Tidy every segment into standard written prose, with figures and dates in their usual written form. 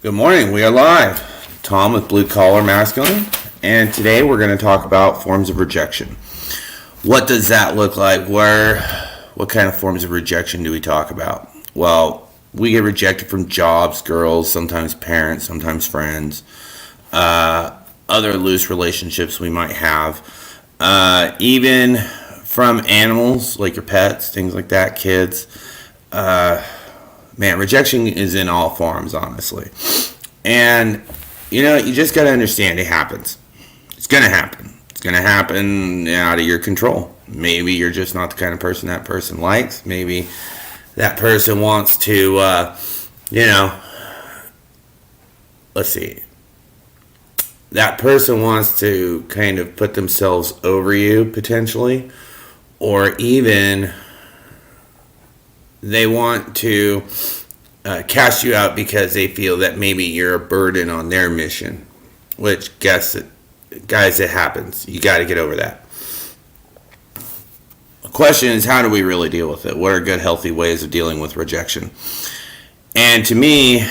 Good morning. We are live. Tom with Blue Collar Masculine, and today we're going to talk about forms of rejection. What does that look like? What kind of forms of rejection do we talk about? Well, we get rejected from jobs, girls, sometimes parents, sometimes friends, other loose relationships we might have, even from animals like your pets, things like that, kids. Man, rejection is in all forms, honestly. And, you just got to understand it happens. It's going to happen. It's going to happen out of your control. Maybe you're just not the kind of person that person likes. Maybe that person wants to, let's see. That person wants to kind of put themselves over you, potentially. Or even they want to cast you out because they feel that maybe you're a burden on their mission. Which, guys, it happens. You got to get over that. The question is, how do we really deal with it? What are good, healthy ways of dealing with rejection? And to me,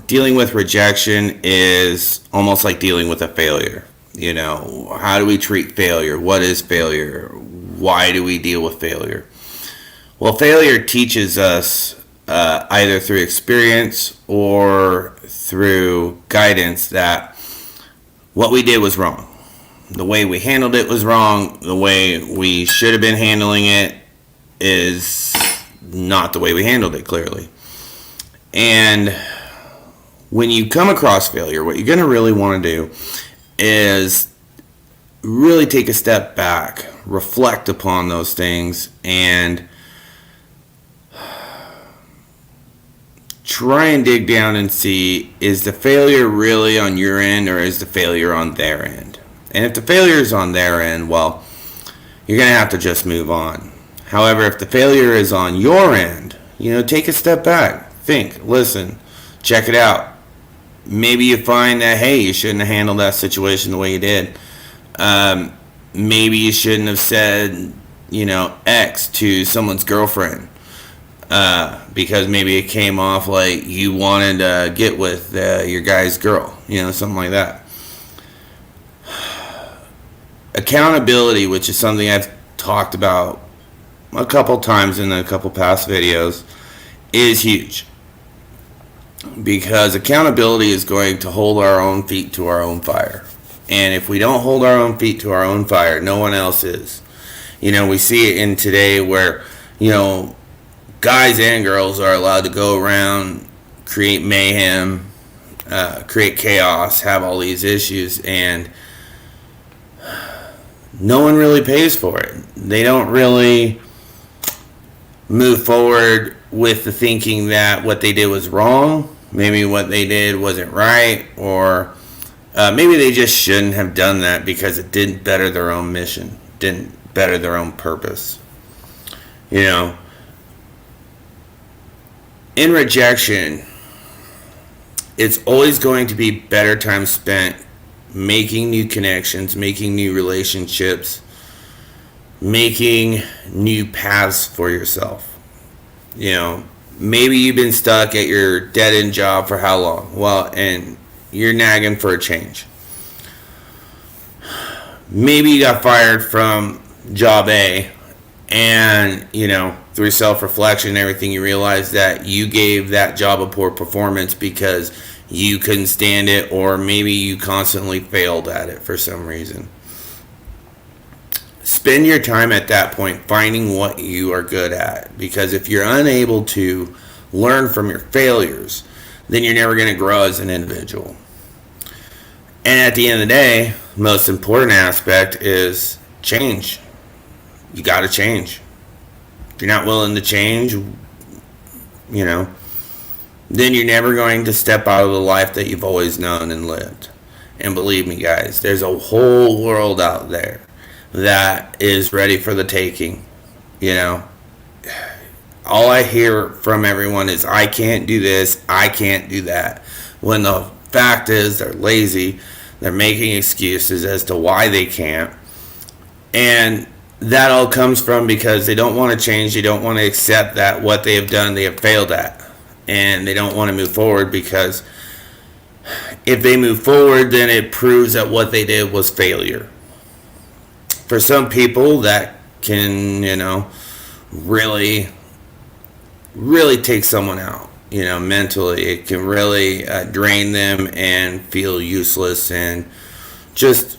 dealing with rejection is almost like dealing with a failure. How do we treat failure? What is failure? Why do we deal with failure? Well, failure teaches us either through experience or through guidance that what we did was wrong. The way we handled it was wrong. The way we should have been handling it is not the way we handled it, clearly. And when you come across failure, what you're going to really want to do is really take a step back, reflect upon those things, and try and dig down and see, is the failure really on your end or is the failure on their end? And if the failure is on their end, well, you're going to have to just move on. However, if the failure is on your end, take a step back, think, listen, check it out. Maybe you find that, hey, you shouldn't have handled that situation the way you did. Maybe you shouldn't have said, X to someone's girlfriend. Because maybe it came off like you wanted to get with your guy's girl, something like that. Accountability, which is something I've talked about a couple times in a couple past videos, is huge. Because accountability is going to hold our own feet to our own fire. And if we don't hold our own feet to our own fire, no one else is. We see it in today where, guys and girls are allowed to go around, create mayhem, create chaos, have all these issues, and no one really pays for it. They don't really move forward with the thinking that what they did was wrong, maybe what they did wasn't right, or maybe they just shouldn't have done that because it didn't better their own mission, didn't better their own purpose. In rejection, it's always going to be better time spent making new connections, making new relationships, making new paths for yourself. Maybe you've been stuck at your dead-end job for how long? Well, and you're nagging for a change. Maybe you got fired from job A, and, through self-reflection and everything, you realize that you gave that job a poor performance because you couldn't stand it, or maybe you constantly failed at it for some reason. Spend your time at that point finding what you are good at, because if you're unable to learn from your failures, then you're never going to grow as an individual. And at the end of the day, the most important aspect is change. You got to change. If you're not willing to change, then you're never going to step out of the life that you've always known and lived. And believe me, guys, there's a whole world out there that is ready for the taking. All I hear from everyone is, I can't do this, I can't do that. When the fact is, they're lazy, they're making excuses as to why they can't. And that all comes from because they don't want to change, they don't want to accept that what they have done, they have failed at. And they don't want to move forward because If they move forward, then it proves that what they did was failure. For some people, that can, really, really take someone out, mentally. It can really drain them and feel useless and just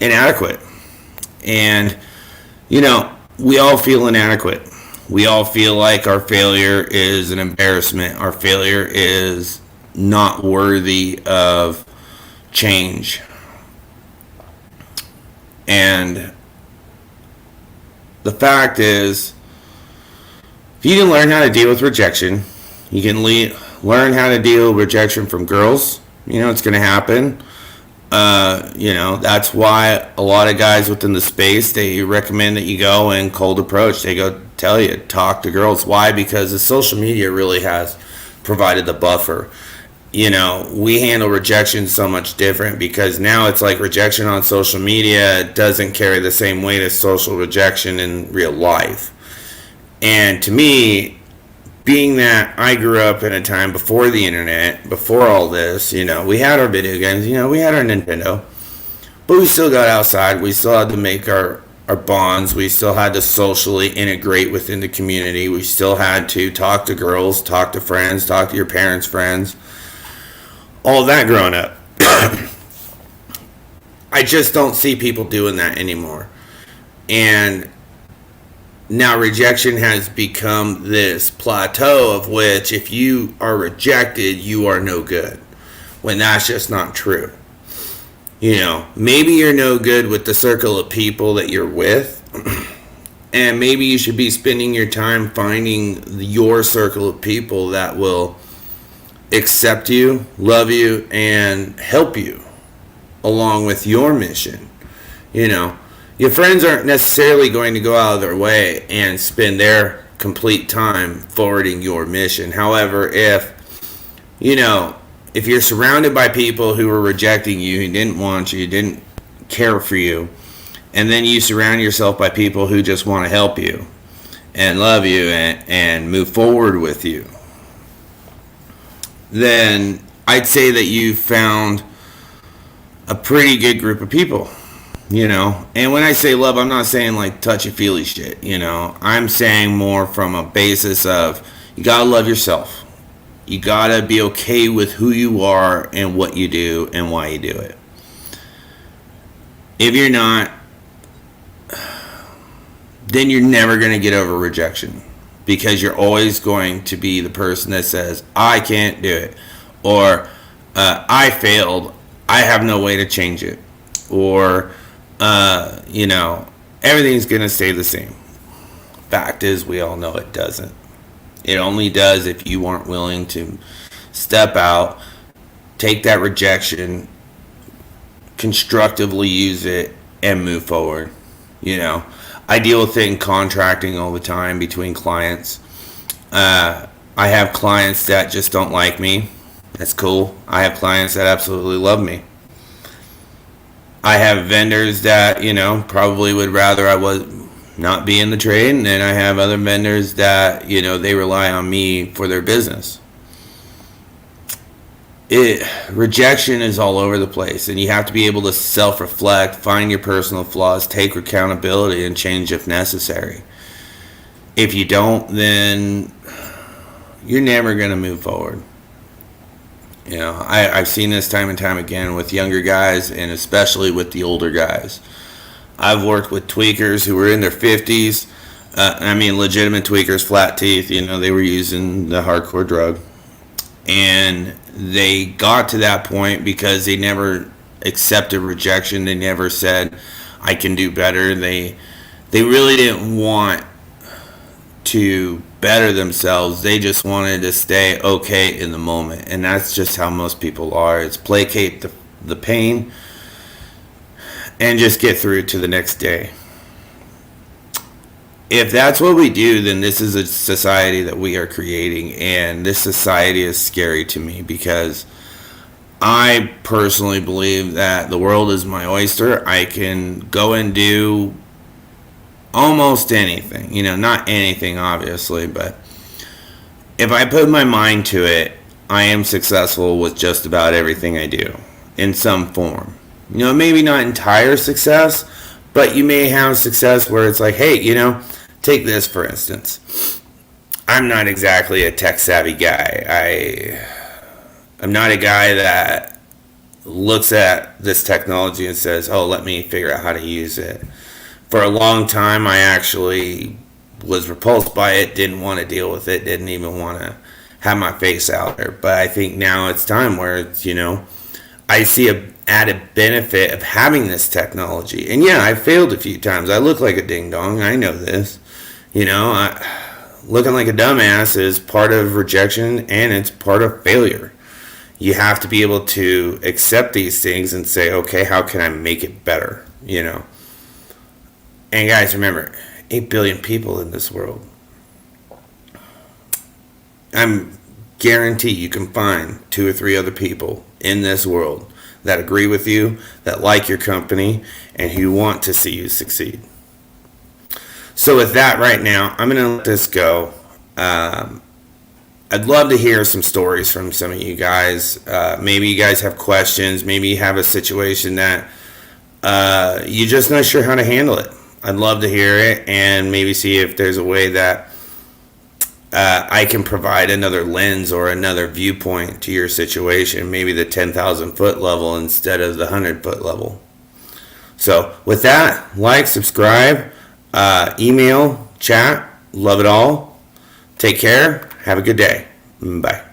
inadequate. And, we all feel inadequate. We all feel like our failure is an embarrassment. Our failure is not worthy of change. And the fact is, if you can learn how to deal with rejection, you can learn how to deal with rejection from girls. It's going to happen. That's why a lot of guys within the space, they recommend that you go and cold approach. They go tell you, talk to girls. Why? Because the social media really has provided the buffer. We handle rejection so much different because now it's like rejection on social media doesn't carry the same weight as social rejection in real life. And to me, being that I grew up in a time before the internet, before all this, we had our video games, we had our Nintendo, but we still got outside. We still had to make our bonds. We still had to socially integrate within the community. We still had to talk to girls, talk to friends, talk to your parents' friends. All that growing up. I just don't see people doing that anymore. And now rejection has become this plateau of which if you are rejected, you are no good. When that's just not true. Maybe you're no good with the circle of people that you're with. And maybe you should be spending your time finding your circle of people that will accept you, love you, and help you along with your mission. Your friends aren't necessarily going to go out of their way and spend their complete time forwarding your mission. However, if you're surrounded by people who are rejecting you, who didn't want you, didn't care for you, and then you surround yourself by people who just want to help you and love you and move forward with you, then I'd say that you found a pretty good group of people, And when I say love, I'm not saying like touchy-feely shit, I'm saying more from a basis of you gotta love yourself. You gotta be okay with who you are and what you do and why you do it. If you're not, then you're never gonna get over rejection. Because you're always going to be the person that says, I can't do it. Or, I failed. I have no way to change it. Or, everything's going to stay the same. Fact is, we all know it doesn't. It only does if you aren't willing to step out, take that rejection, constructively use it, and move forward. I deal with it in contracting all the time between clients. I have clients that just don't like me. That's cool. I have clients that absolutely love me. I have vendors that, probably would rather I was not be in the trade. And then I have other vendors that, they rely on me for their business. Rejection is all over the place, and you have to be able to self-reflect, find your personal flaws, take accountability, and change if necessary. If you don't, then you're never going to move forward. I've seen this time and time again with younger guys, and especially with the older guys. I've worked with tweakers who were in their 50s. Legitimate tweakers, flat teeth. They were using the hardcore drug. And they got to that point because they never accepted rejection. They never said, I can do better. They really didn't want to better themselves. They just wanted to stay okay in the moment. And that's just how most people are. It's placate the pain and just get through to the next day. If that's what we do, then this is a society that we are creating, and this society is scary to me because I personally believe that the world is my oyster. I can go and do almost anything, not anything obviously, but if I put my mind to it, I am successful with just about everything I do in some form. Maybe not entire success, but you may have success where it's like, hey, take this for instance. I'm not exactly a tech savvy guy. I'm not a guy that looks at this technology and says, oh, let me figure out how to use it. For a long time, I actually was repulsed by it, didn't want to deal with it, didn't even want to have my face out there. But I think now it's time where it's, I see a added benefit of having this technology. And yeah, I failed a few times. I look like a ding dong. I know this. Looking like a dumbass is part of rejection and it's part of failure. You have to be able to accept these things and say, okay, how can I make it better? And guys, remember, 8 billion people in this world. I'm guarantee you can find 2 or 3 other people in this world that agree with you, that like your company, and who want to see you succeed. So with that right now, I'm going to let this go. I'd love to hear some stories from some of you guys. Maybe you guys have questions. Maybe you have a situation that you're just not sure how to handle it. I'd love to hear it and maybe see if there's a way that I can provide another lens or another viewpoint to your situation, maybe the 10,000 foot level instead of the 100-foot level. So with that, like, subscribe, email, chat, love it all. Take care. Have a good day. Bye.